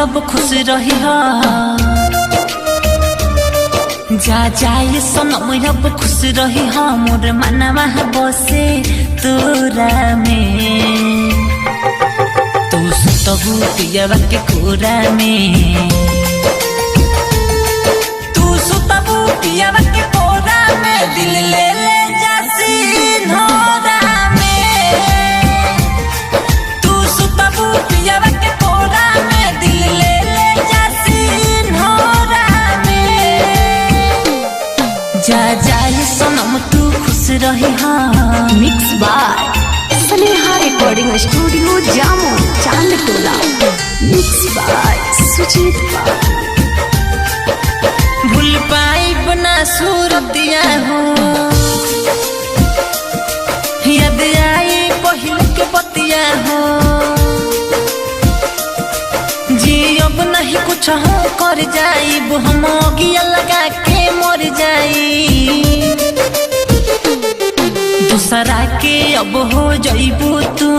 अब खुश रही हा। जा जाए सनम अब खुश रही हा। मोर मनवा बसे तोरा में, तू सुतबू पियवा के कोरा में, तू सुतबू पियवा के कोरा में, दिल ले ले जासी नोरा में, तू सुतबू पियवा के कोरा में, दिल ले ले जासी नोरा में। जा जाए सनम तू खुश रही हा। Mix by Sneha recording studio Jamo Chandtola. Mix by Sujit बाबू। भूल पाई बना सूरतिया हो, याद आई पहले के बतिया हो, जी अब नहीं कुछ हो कर जाई, हम गिया लगा के मर जाई। दूसरा के अब हो जाइबू तू,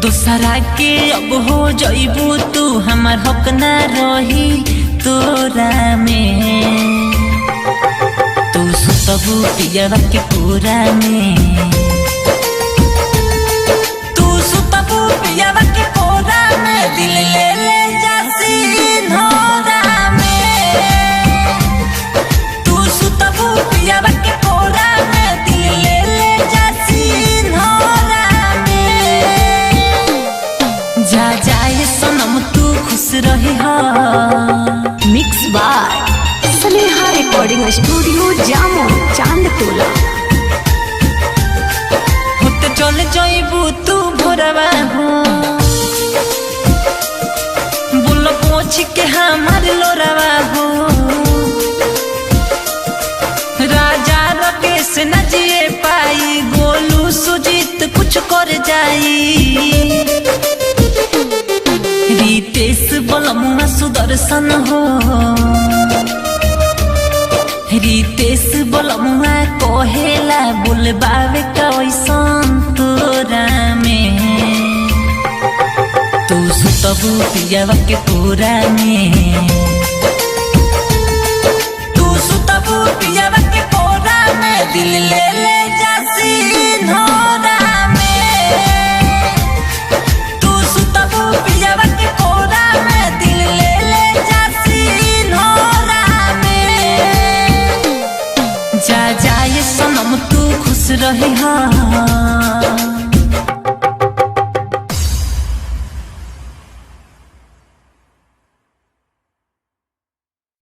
दूसरा के अब हो जाइबू तू, हमार हक ना रही तोरा में, तू सुतबू पियवा के कोरा में, तू सुतबू पियवा के कोरा में, दिल ले ले जासी नोरा में, तू सुतबू पियवा के कोरा में, दिल ले ले जासी नोरा में। जा जाए सनम तू खुश रही हा। Mix by Sneha recording studio Jamo Chandtola. होते चल जाइबू तू भोरवा हो, बोलो पोछ के हमार लोरवा हो, राजा रकेश न जिए पाई, गोलू सुजीत कुछ कर जाई, रितेश बलमुआ सुदर्शन हो, रितेश बलमुआ कहेला बोलबावे कैसन तोरा में, तू सुतबू पियवा के कोरा में, तू सुतबू पियवा के कोरा में, दिल ले ले जासी नोरा में, तू सुतबू पियवा के कोरा में, दिल ले ले जासी नोरा में। जा जाए सनम तू खुश रही हा।